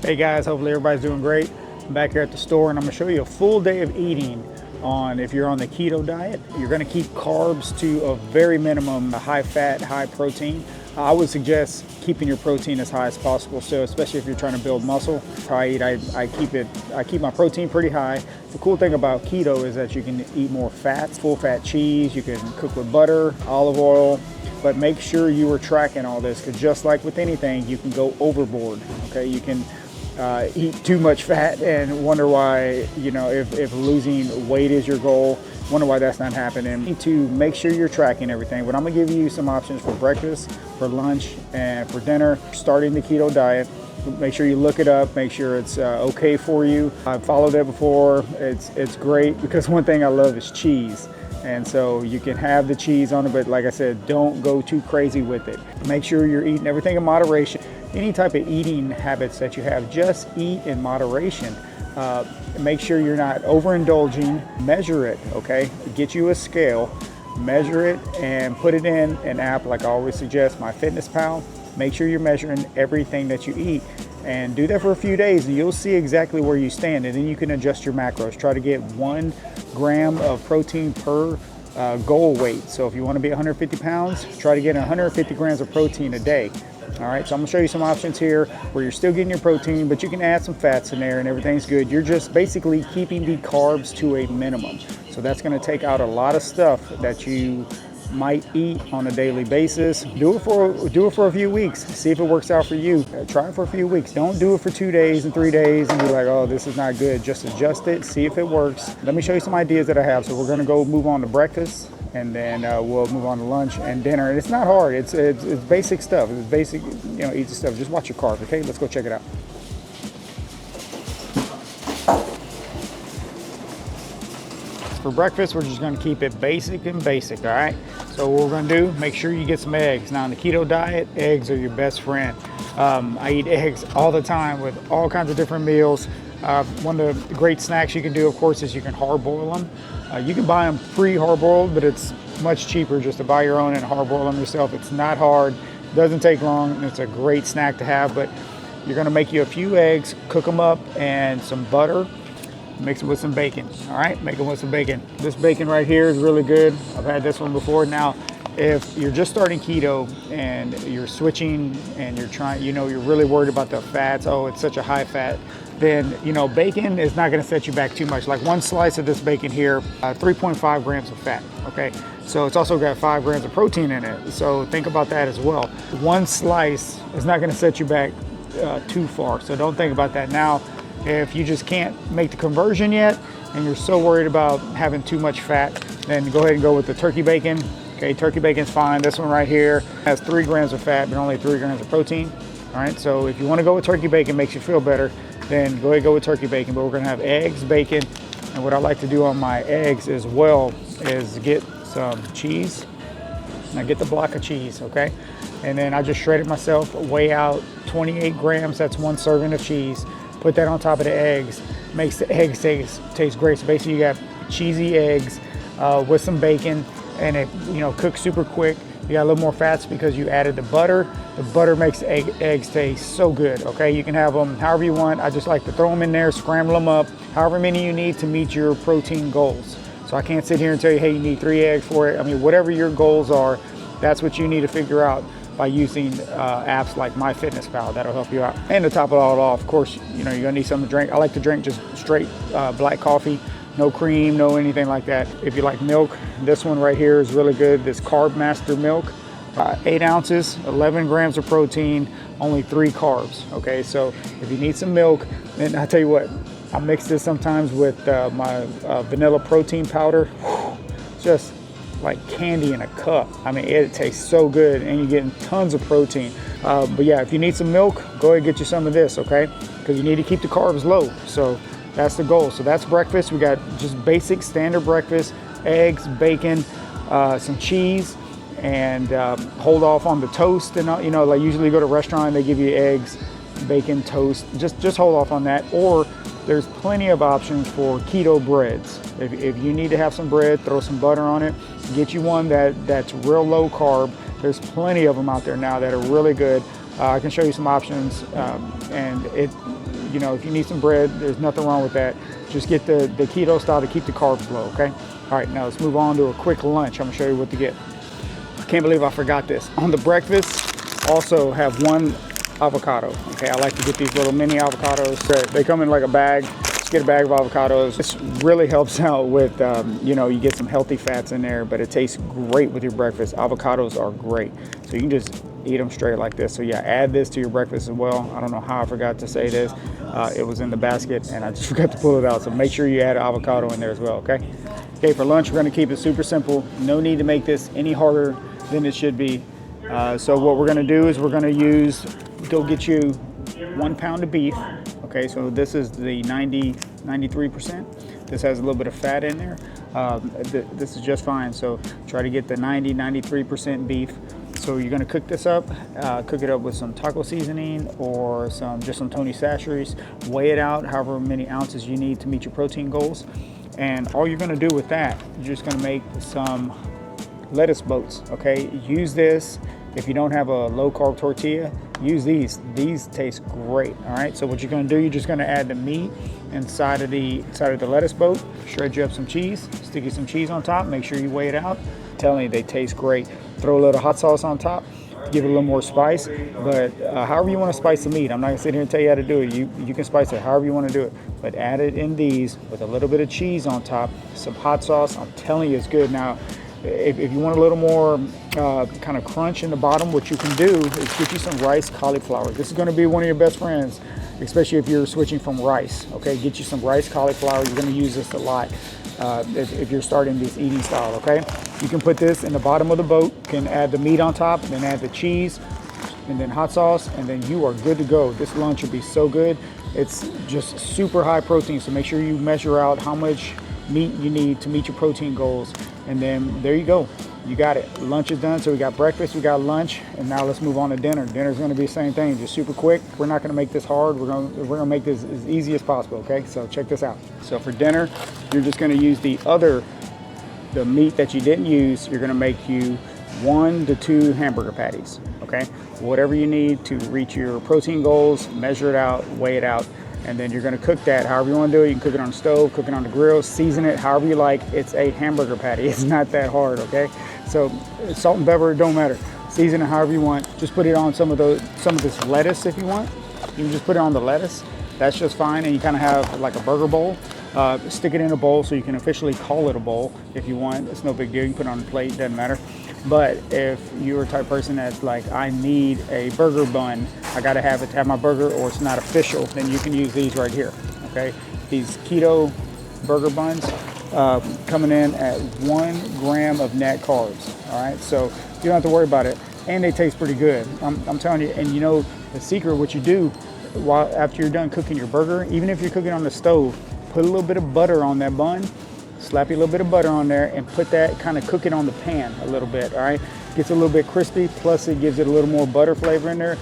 Hey guys, hopefully everybody's doing great. I'm back here at the store and I'm gonna show you a full day of eating on if you're on the keto diet. You're gonna keep carbs to a very minimum, high fat, high protein. I would suggest keeping your protein as high as possible. So especially if you're trying to build muscle, how I eat, I keep my protein pretty high. The cool thing about keto is that you can eat more fats, full fat cheese, you can cook with butter, olive oil, but make sure you are tracking all this, because just like with anything, you can go overboard. Okay, you can eat too much fat and wonder why, if losing weight is your goal, wonder why that's not happening. You need to make sure you're tracking everything. But I'm gonna give you some options for breakfast, for lunch, and for dinner. Starting the keto diet, make sure you look it up, make sure it's okay for you. I've followed it before. It's great, because one thing I love is cheese. And so you can have the cheese on it, but like I said, don't go too crazy with it. Make sure you're eating everything in moderation. Any type of eating habits that you have, just eat in moderation. Make sure you're not overindulging. Measure it, okay? Get you a scale, measure it, and put it in an app like I always suggest, MyFitnessPal. Make sure you're measuring everything that you eat, and do that for a few days and you'll see exactly where you stand, and then you can adjust your macros. Try to get 1 gram of protein per goal weight. So if you want to be 150 pounds, try to get 150 grams of protein a day. All right, so I'm gonna show you some options here where you're still getting your protein, but you can add some fats in there and everything's good. You're just basically keeping the carbs to a minimum. So that's gonna take out a lot of stuff that you might eat on a daily basis. Do it for a few weeks. See if it works out for you. Try it for a few weeks. Don't do it for 2 days and 3 days and be like, oh, this is not good. Just adjust it, see if it works. Let me show you some ideas that I have. So we're gonna go move on to breakfast, and then we'll move on to lunch and dinner. And it's not hard. It's basic stuff. It's basic, easy stuff. Just watch your carbs, okay? Let's go check it out. For breakfast, we're just gonna keep it basic and basic, all right? So what we're gonna do, make sure you get some eggs. Now, in the keto diet, eggs are your best friend. I eat eggs all the time with all kinds of different meals. One of the great snacks you can do, of course, is you can hard boil them. You can buy them pre-hard boiled, but it's much cheaper just to buy your own and hard boil them yourself. It's not hard, doesn't take long, and it's a great snack to have. But you're gonna make you a few eggs, cook them up, and some butter. Mix it with some bacon, all right? Make it with some bacon. This bacon right here is really good. I've had this one before. Now, if you're just starting keto and you're switching and you're trying, you're really worried about the fats, oh, it's such a high fat, then, bacon is not gonna set you back too much. Like one slice of this bacon here, 3.5 grams of fat, okay? So it's also got 5 grams of protein in it. So think about that as well. One slice is not gonna set you back too far. So don't think about that. Now, if you just can't make the conversion yet and you're so worried about having too much fat, then go ahead and go with the turkey bacon. Okay, turkey bacon's fine. This one right here has 3 grams of fat, but only 3 grams of protein. All right, so if you want to go with turkey bacon, makes you feel better, then go ahead and go with turkey bacon. But we're gonna have eggs, bacon, and what I like to do on my eggs as well is get some cheese. And I get the block of cheese, okay? And then I just shred it myself, weigh out 28 grams, that's 1 serving of cheese. Put that on top of the eggs, makes the eggs taste great. So basically you got cheesy eggs with some bacon, and it cooks super quick. You got a little more fats because you added the butter. The butter makes eggs taste so good, okay? You can have them however you want. I just like to throw them in there, scramble them up, however many you need to meet your protein goals. So I can't sit here and tell you, hey, you need 3 eggs for it. I mean, whatever your goals are, that's what you need to figure out by using apps like MyFitnessPal. That'll help you out. And to top it all off, of course, you're gonna need something to drink. I like to drink just straight black coffee, no cream, no anything like that. If you like milk, this one right here is really good. This Carb Master milk, 8 ounces, 11 grams of protein, only 3 carbs. Okay, so if you need some milk, then I tell you what, I mix this sometimes with my vanilla protein powder. Just like candy in a cup. I mean, it tastes so good, and you're getting tons of protein. But yeah, if you need some milk, go ahead and get you some of this, okay? Because you need to keep the carbs low. So that's the goal. So that's breakfast. We got just basic standard breakfast, eggs, bacon, some cheese, and hold off on the toast. And like usually you go to a restaurant, they give you eggs, bacon, toast. Just hold off on that. Or there's plenty of options for keto breads. If you need to have some bread, throw some butter on it. Get you one that's real low carb. There's plenty of them out there now that are really good. I can show you some options, and you know, if you need some bread, there's nothing wrong with that. Just get the keto style to keep the carbs low, okay? All right, now let's move on to a quick lunch. I'm gonna show you what to get. I can't believe I forgot this. On the breakfast, also have one avocado, okay? I like to get these little mini avocados. They come in like a bag. Just get a bag of avocados. This really helps out with, you know, you get some healthy fats in there, but it tastes great with your breakfast. Avocados are great. So you can just eat them straight like this. So yeah, add this to your breakfast as well. I don't know how I forgot to say this. It was in the basket and I just forgot to pull it out. So make sure you add avocado in there as well, okay? Okay, for lunch, we're gonna keep it super simple. No need to make this any harder than it should be. So what we're gonna do is we're gonna go get you 1 pound of beef. Okay, so this is the 93%. This has a little bit of fat in there. This is just fine. So try to get the 93% beef. So you're gonna cook this up, cook it up with some taco seasoning or just some Tony Chachere's. Weigh it out however many ounces you need to meet your protein goals. And all you're gonna do with that, you're just gonna make some lettuce boats, okay? Use this. If you don't have a low carb tortilla, use these. These taste great, all right? So what you're gonna do, you're just gonna add the meat inside of the lettuce boat, shred you up some cheese, stick you some cheese on top, make sure you weigh it out. I'm telling you, they taste great. Throw a little hot sauce on top, give it a little more spice, but however you wanna spice the meat, I'm not gonna sit here and tell you how to do it. You can spice it however you wanna do it, but add it in these with a little bit of cheese on top, some hot sauce. I'm telling you, it's good. Now, if you want a little more kind of crunch in the bottom, what you can do is get you some rice cauliflower. This is going to be one of your best friends, especially if you're switching from rice. Okay, get you some rice cauliflower. You're going to use this a lot if you're starting this eating style. Okay, you can put this in the bottom of the boat. You can add the meat on top, and then add the cheese, and then hot sauce, and then you are good to go. This lunch will be so good. It's just super high protein, so make sure you measure out how much meat you need to meet your protein goals. And then there you go, you got it. Lunch is done. So we got breakfast, we got lunch, and now let's move on to dinner. Dinner's gonna be the same thing, just super quick. We're not gonna make this hard. We're gonna make this as easy as possible, okay? So check this out. So for dinner, you're just gonna use the meat that you didn't use. You're gonna make you 1 to 2 hamburger patties, okay? Whatever you need to reach your protein goals, measure it out, weigh it out, and then you're gonna cook that however you wanna do it. You can cook it on the stove, cook it on the grill, season it however you like. It's a hamburger patty. It's not that hard, okay? So salt and pepper, it don't matter. Season it however you want. Just put it on some of this lettuce if you want. You can just put it on the lettuce. That's just fine. And you kind of have like a burger bowl. Stick it in a bowl so you can officially call it a bowl if you want. It's no big deal. You can put it on a plate, doesn't matter. But if you're a type of person that's like, I need a burger bun, I gotta have it to have my burger or it's not official, then you can use these right here, okay? These keto burger buns coming in at 1 gram of net carbs, all right? So you don't have to worry about it. And they taste pretty good. I'm telling you, and you know, the secret, what you do after you're done cooking your burger, even if you're cooking on the stove, put a little bit of butter on that bun, slap a little bit of butter on there and put that, kind of cook it on the pan a little bit, all right? Gets a little bit crispy, plus it gives it a little more butter flavor in there.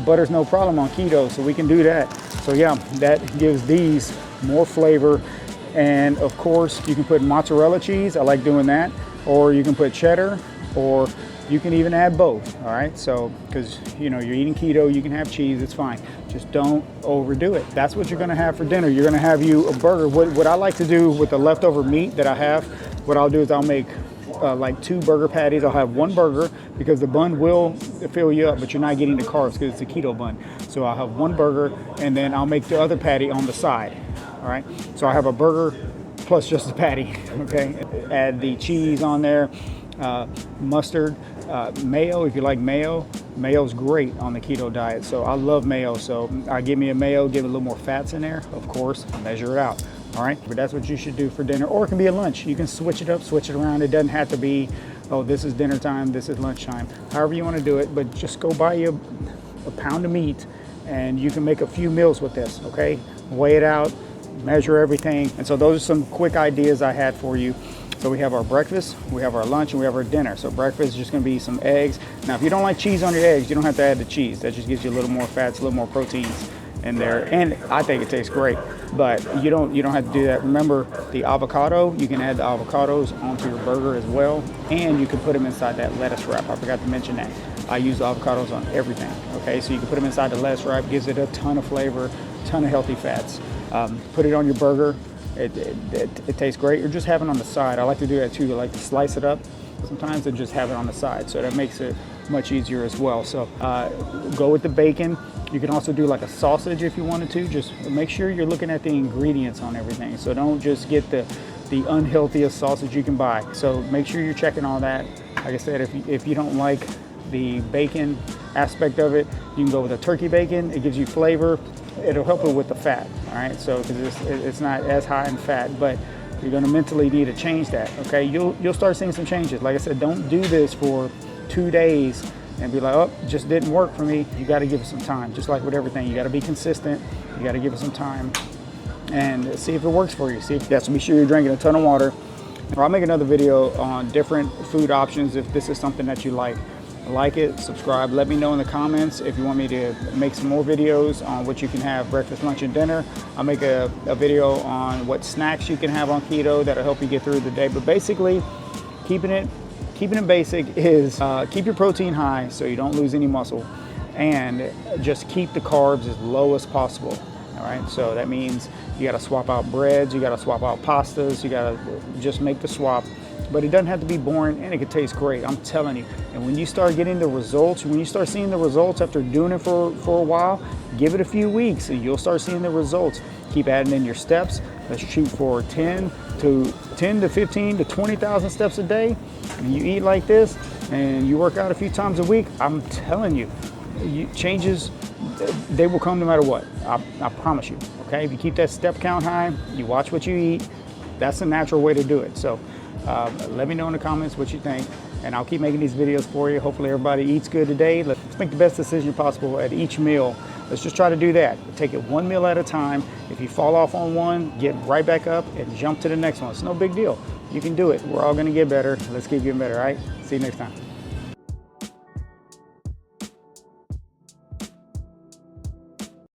Butter's no problem on keto, so we can do that. So yeah, that gives these more flavor. And of course, you can put mozzarella cheese. I like doing that. Or you can put cheddar, or you can even add both, all right? So, because you know, you're eating keto, you can have cheese, it's fine. Just don't overdo it. That's what you're gonna have for dinner. You're gonna have you a burger. What I like to do with the leftover meat that I have, what I'll do is I'll make like 2 burger patties. I'll have 1 burger because the bun will fill you up, but you're not getting the carbs because it's a keto bun. So I'll have 1 burger and then I'll make the other patty on the side, all right? So I have a burger plus just a patty, okay? Add the cheese on there, mustard, mayo, if you like mayo. Mayo's great on the keto diet, so I love mayo. So I give me a mayo, give it a little more fats in there, of course, measure it out, all right? But that's what you should do for dinner, or it can be a lunch. You can switch it up, switch it around. It doesn't have to be, oh, this is dinner time, this is lunchtime. However you want to do it, but just go buy you a pound of meat and you can make a few meals with this, okay? Weigh it out, measure everything. And so those are some quick ideas I had for you. So we have our breakfast, we have our lunch, and we have our dinner. So breakfast is just gonna be some eggs. Now, if you don't like cheese on your eggs, you don't have to add the cheese. That just gives you a little more fats, a little more proteins in there. And I think it tastes great, but you don't have to do that. Remember the avocado, you can add the avocados onto your burger as well, and you can put them inside that lettuce wrap. I forgot to mention that. I use avocados on everything. Okay, so you can put them inside the lettuce wrap, gives it a ton of flavor, ton of healthy fats. Put it on your burger. It tastes great, or just have it on the side. I like to do that too. I like to slice it up sometimes and just have it on the side, so that makes it much easier as well. So go with the bacon. You can also do like a sausage if you wanted to. Just make sure you're looking at the ingredients on everything. So don't just get the unhealthiest sausage you can buy. So make sure you're checking all that. Like I said, if you don't like the bacon aspect of it, you can go with a turkey bacon. It gives you flavor. It'll help it with the fat, all right? So because it's not as high in fat, but you're gonna mentally need to change that, okay? You'll start seeing some changes. Like I said, don't do this for 2 days and be like, oh, it just didn't work for me. You gotta give it some time. Just like with everything, you gotta be consistent. You gotta give it some time and see if it works for you. See if that's, be sure you're drinking a ton of water. Or I'll make another video on different food options if this is something that you like. Like it, subscribe, let me know in the comments if you want me to make some more videos on what you can have breakfast, lunch, and dinner. I'll make a video on what snacks you can have on keto that'll help you get through the day. But basically, keeping it basic is keep your protein high so you don't lose any muscle, and just keep the carbs as low as possible. All right, so that means you gotta swap out breads, you gotta swap out pastas, you gotta just make the swap. But it doesn't have to be boring, and it can taste great, I'm telling you. And when you start getting the results, when you start seeing the results after doing it for a while, give it a few weeks and you'll start seeing the results. Keep adding in your steps. Let's shoot for 10 to 15 to 20,000 steps a day. And you eat like this and you work out a few times a week, I'm telling you, changes, they will come no matter what. I promise you, okay? If you keep that step count high, you watch what you eat, that's the natural way to do it. So let me know in the comments what you think, and I'll keep making these videos for you. Hopefully everybody eats good today. Let's make the best decision possible at each meal. Let's just try to do that. Take it one meal at a time. If you fall off on one, get right back up and jump to the next one. It's no big deal. You can do it. We're all gonna get better. Let's keep getting better, all right? See you next time.